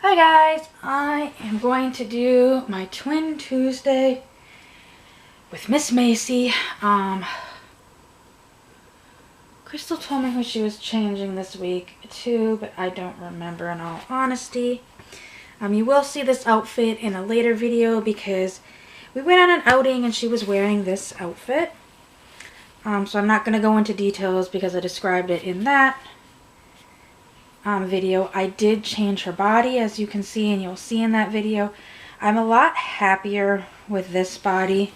Hi guys, I am going to do my Twin Tuesday with Miss Macy. Krystle told me who she was changing this week to, but I don't remember in all honesty. You will see this outfit in a later video because we went on an outing and she was wearing this outfit. So I'm not going to go into details because I described it in that video. I did change her body, as you can see, and you'll see in that video. I'm a lot happier with this body.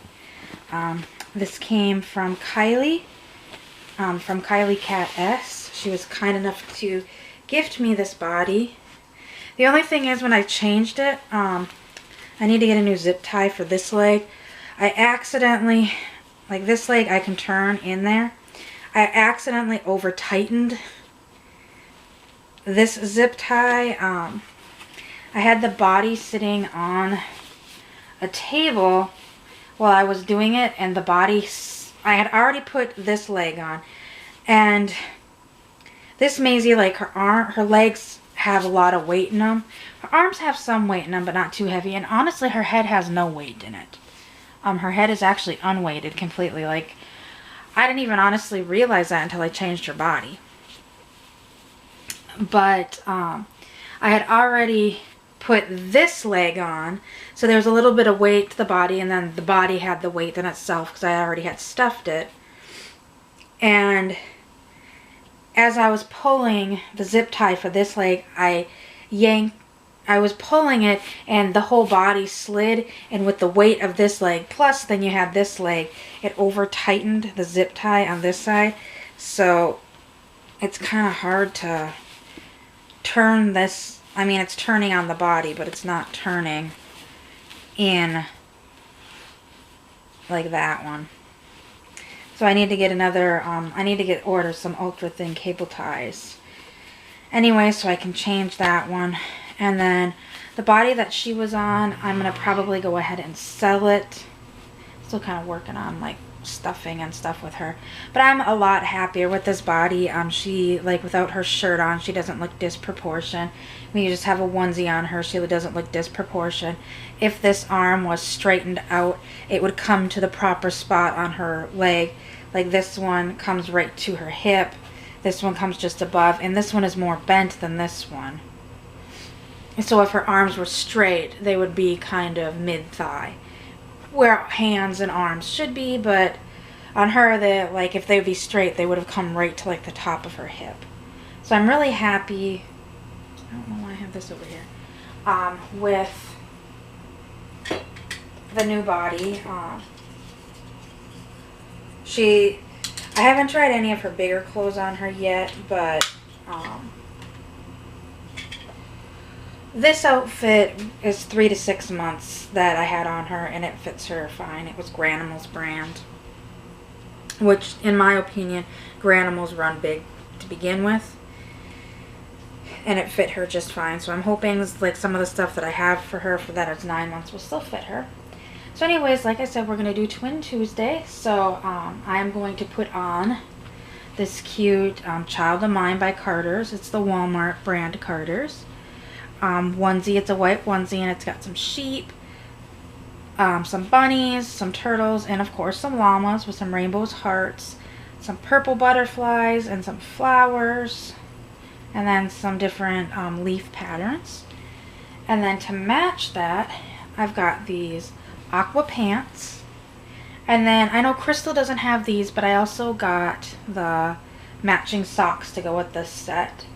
This came from Kylie, from Kylie Cat S. She was kind enough to gift me this body. The only thing is, when I changed it, I need to get a new zip tie for this leg. I accidentally, like this leg I can turn in there, I accidentally over tightened this zip tie. I had the body sitting on a table while I was doing it, and the body, I had already put this leg on, and this Maisie, like her legs have a lot of weight in them. Her arms have some weight in them, but not too heavy, and honestly her head has no weight in it. Her head is actually unweighted completely. Like, I didn't even honestly realize that until I changed her body. But I had already put this leg on, so there was a little bit of weight to the body, and then the body had the weight in itself because I already had stuffed it. And as I was pulling the zip tie for this leg, I was pulling it and the whole body slid, and with the weight of this leg, plus then you have this leg, it over tightened the zip tie on this side. So it's kind of hard to turn this. I mean, it's turning on the body, but it's not turning in like that one. So I need to get another, I need to order some ultra thin cable ties. Anyway, so I can change that one. And then the body that she was on, I'm going to probably go ahead and sell it. Still kind of working on like stuffing and stuff with her, but I'm a lot happier with this body. She, like, without her shirt on, she doesn't look disproportionate. When you just have a onesie on her, she doesn't look disproportionate. If this arm was straightened out, it would come to the proper spot on her leg. Like, this one comes right to her hip, this one comes just above, and this one is more bent than this one. So if her arms were straight, they would be kind of mid-thigh, where hands and arms should be, but on her, like, if they would be straight, they would have come right to like the top of her hip. So I'm really happy. I don't know why I have this over here. With the new body. I haven't tried any of her bigger clothes on her yet, but this outfit is 3 to 6 months that I had on her, and it fits her fine. It was Granimals brand, which, in my opinion, Granimals run big to begin with, and it fit her just fine. So I'm hoping, like, some of the stuff that I have for her for that is 9 months will still fit her. So anyways, like I said, we're going to do Twin Tuesday. So I'm going to put on this cute Child of Mine by Carter's. It's the Walmart brand Carter's. Onesie. It's a white onesie, and it's got some sheep, some bunnies, some turtles, and of course some llamas with some rainbows, hearts, some purple butterflies, and some flowers, and then some different leaf patterns. And then to match that, I've got these aqua pants. And then I know Krystle doesn't have these, but I also got the matching socks to go with this set.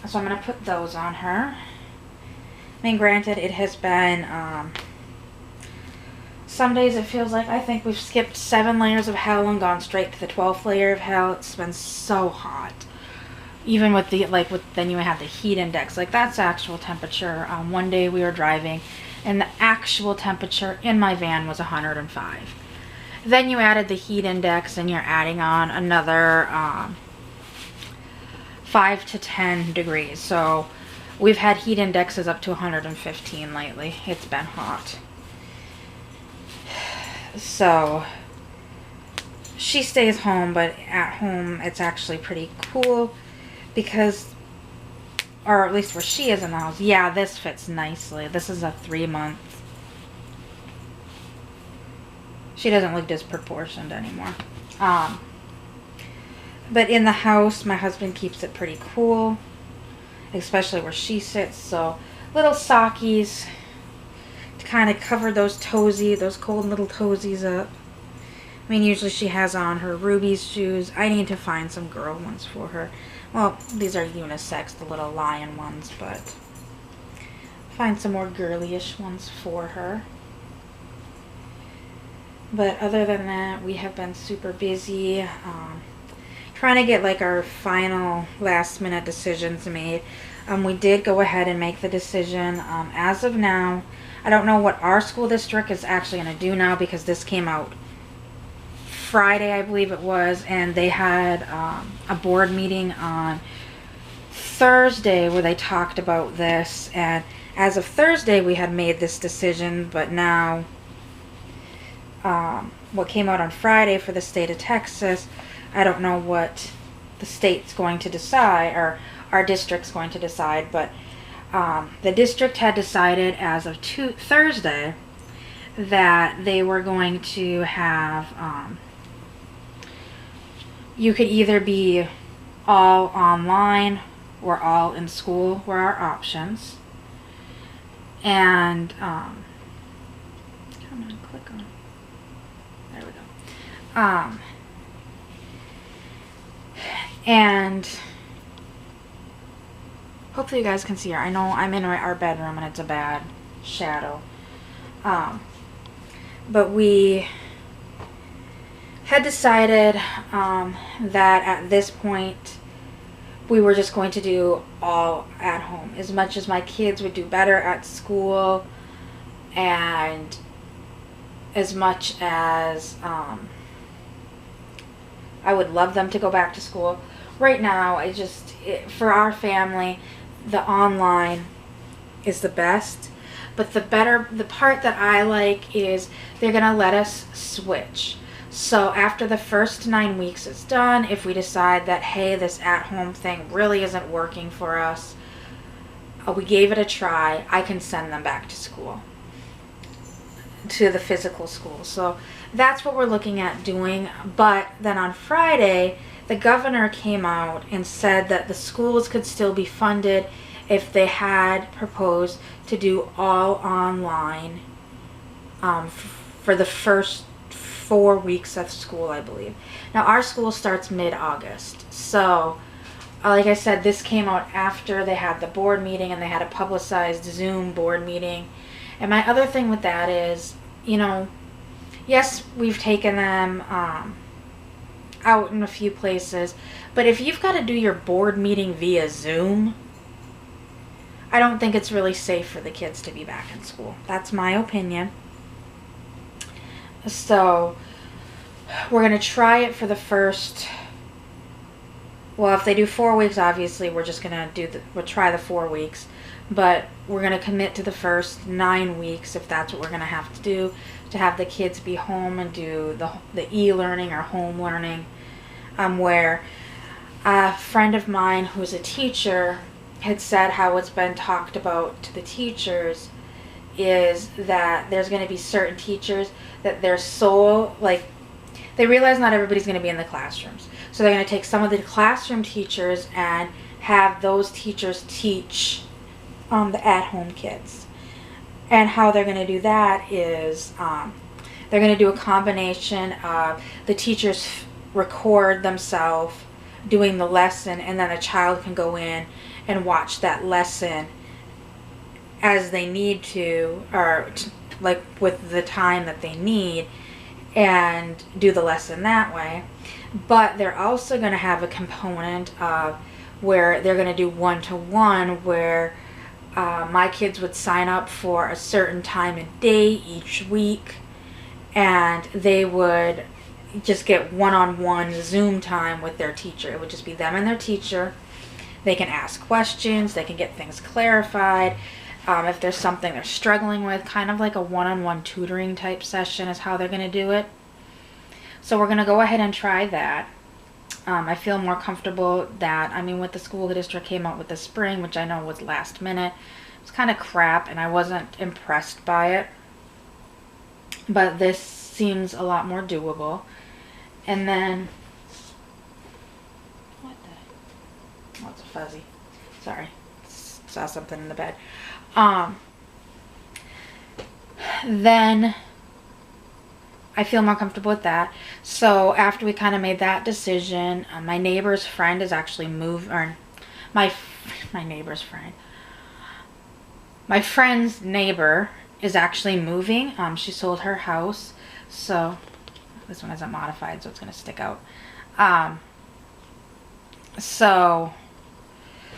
So I'm going to put those on her. I mean, granted, it has been, some days it feels like, I think we've skipped 7 layers of hell and gone straight to the 12th layer of hell. It's been so hot. Even with the, like, then you have the heat index. Like, that's actual temperature. One day we were driving, and the actual temperature in my van was 105. Then you added the heat index, and you're adding on another 5 to 10 degrees. So we've had heat indexes up to 115 lately. It's been hot. So she stays home, but at home it's actually pretty cool because or at least where she is in the house, yeah, this fits nicely. This is a 3-month. She doesn't look disproportioned anymore. But in the house, my husband keeps it pretty cool, especially where she sits. So little sockies to kind of cover those cold little toesies up. I mean, usually she has on her Ruby's shoes. I need to find some girl ones for her. Well, these are unisex, the little lion ones, but find some more girly-ish ones for her. But other than that, we have been super busy trying to get like our final last-minute decisions made. We did go ahead and make the decision. As of now, I don't know what our school district is actually going to do now, because this came out Friday, I believe it was, and they had a board meeting on Thursday where they talked about this, and as of Thursday we had made this decision, but now what came out on Friday for the state of Texas, I don't know what the state's going to decide, or our district's going to decide, but the district had decided as of Thursday that they were going to have you could either be all online or all in school were our options. And come on, click on. There we go. And hopefully you guys can see her. I know I'm in our bedroom and it's a bad shadow. But we had decided that at this point we were just going to do all at home. As much as my kids would do better at school, and as much as I would love them to go back to school, right now for our family, the online is the best. But the part that I like is they're gonna let us switch. So after the first 9 weeks is done, if we decide that, hey, this at-home thing really isn't working for us, we gave it a try, I can send them back to school, to the physical school. So that's what we're looking at doing. But then on Friday, the governor came out and said that the schools could still be funded if they had proposed to do all online for the first 4 weeks of school, I believe. Now our school starts mid-August, so like I said, this came out after they had the board meeting, and they had a publicized Zoom board meeting. And my other thing with that is, you know, yes, we've taken them out in a few places, but if you've got to do your board meeting via Zoom, I don't think it's really safe for the kids to be back in school. That's my opinion. So we're going to try it for the first, well, if they do 4 weeks, obviously we're just going to we'll try the 4 weeks, but we're going to commit to the first 9 weeks, if that's what we're going to have to do, to have the kids be home and do the e-learning or home learning, where a friend of mine who's a teacher had said how it's been talked about to the teachers is that there's going to be certain teachers that their sole, like, they realize not everybody's going to be in the classrooms. So they're going to take some of the classroom teachers and have those teachers teach the at-home kids. And how they're going to do that is they're going to do a combination of the teachers record themselves doing the lesson, and then a child can go in and watch that lesson as they need to, or like with the time that they need, and do the lesson that way. But they're also going to have a component of where they're going to do one-to-one, where my kids would sign up for a certain time and day each week, and they would just get one-on-one Zoom time with their teacher. It would just be them and their teacher. They can ask questions, they can get things clarified. If there's something they're struggling with, kind of like a one-on-one tutoring type session is how they're going to do it. So we're going to go ahead and try that. I feel more comfortable that, I mean, what the school district came out with this spring, which I know was last minute, it was kind of crap, and I wasn't impressed by it. But this seems a lot more doable. And then, what the, oh, it's fuzzy. Sorry, saw something in the bed. Then I feel more comfortable with that. So after we kind of made that decision, my neighbor's friend is actually my neighbor's friend. My friend's neighbor is actually moving. She sold her house. So this one isn't modified, so it's going to stick out. So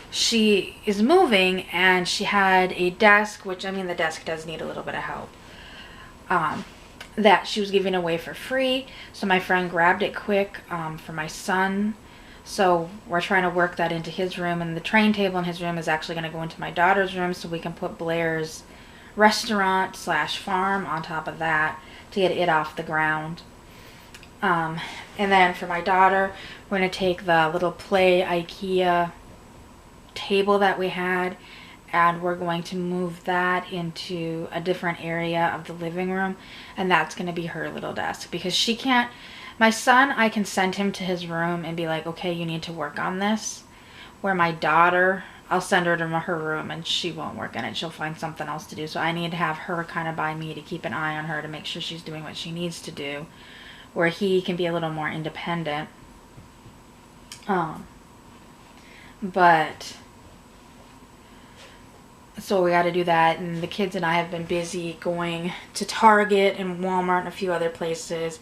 she is moving, and she had a desk, which, I mean, the desk does need a little bit of help. That she was giving away for free. So my friend grabbed it quick for my son. So we're trying to work that into his room. And the train table in his room is actually going to go into my daughter's room, so we can put Blair's restaurant / farm on top of that to get it off the ground. And then for my daughter, we're going to take the little play IKEA table that we had, and we're going to move that into a different area of the living room, and that's going to be her little desk, because she can't, my son, I can send him to his room and be like, okay, you need to work on this, where my daughter, I'll send her to her room and she won't work on it. She'll find something else to do. So I need to have her kind of by me to keep an eye on her to make sure she's doing what she needs to do, where he can be a little more independent. But so we got to do that, and the kids and I have been busy going to Target and Walmart and a few other places,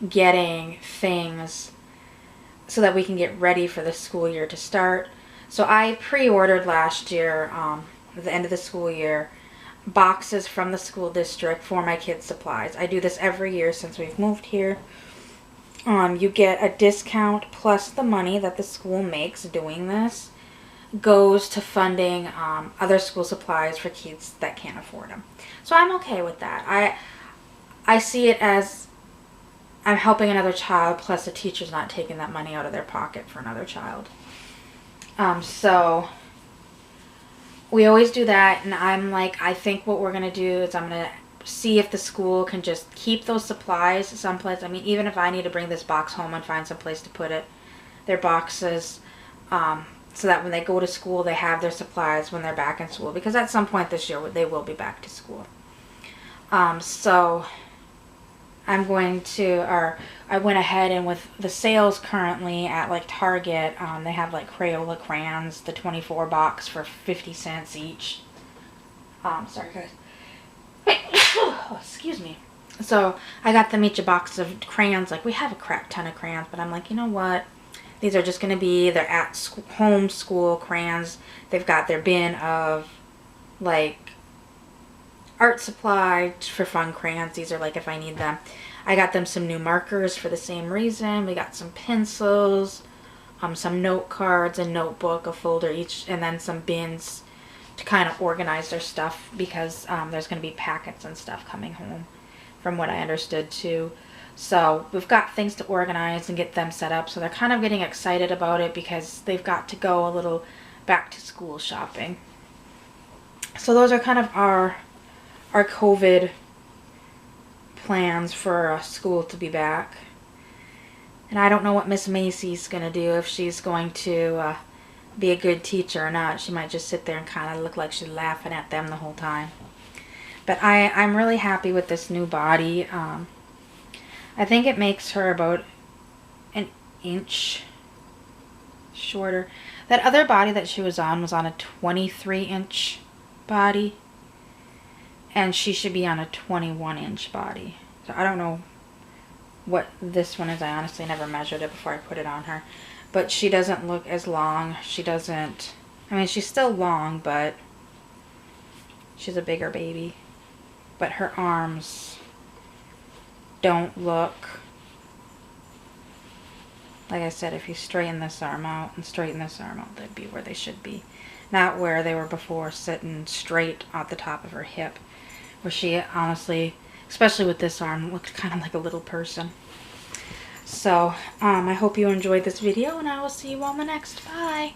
getting things so that we can get ready for the school year to start. So I pre-ordered last year, at the end of the school year, boxes from the school district for my kids' supplies. I do this every year since we've moved here. You get a discount, plus the money that the school makes doing this goes to funding other school supplies for kids that can't afford them. So I'm okay with that. I see it as I'm helping another child, plus the teacher's not taking that money out of their pocket for another child. So we always do that, and I'm like, I think what we're going to do is I'm going to see if the school can just keep those supplies someplace. I mean, even if I need to bring this box home and find some place to put it, their boxes, so that when they go to school, they have their supplies when they're back in school. Because at some point this year, they will be back to school. So I'm going to, or I went ahead and with the sales currently at like Target, they have like Crayola crayons, the 24 box for 50 cents each. Sorry guys. Oh, excuse me. So I got them each a box of crayons. Like, we have a crap ton of crayons, but I'm like, you know what? These are just going to be their home school crayons. They've got their bin of like art supply for fun crayons. These are like if I need them. I got them some new markers for the same reason. We got some pencils, some note cards, a notebook, a folder each, and then some bins to kind of organize their stuff, because there's going to be packets and stuff coming home, from what I understood too. So we've got things to organize and get them set up. So they're kind of getting excited about it because they've got to go a little back to school shopping. So those are kind of our COVID plans for school to be back. And I don't know what Miss Macy's going to do, if she's going to be a good teacher or not. She might just sit there and kind of look like she's laughing at them the whole time. But I'm really happy with this new body. I think it makes her about an inch shorter. That other body that she was on a 23-inch body, and she should be on a 21-inch body. So I don't know what this one is. I honestly never measured it before I put it on her. But she doesn't look as long. She doesn't, I mean, she's still long, but she's a bigger baby. But her arms don't look, like I said, if you straighten this arm out and straighten this arm out, they'd be where they should be. Not where they were before, sitting straight at the top of her hip. Where she honestly, especially with this arm, looks kind of like a little person. So, I hope you enjoyed this video, and I will see you on the next. Bye.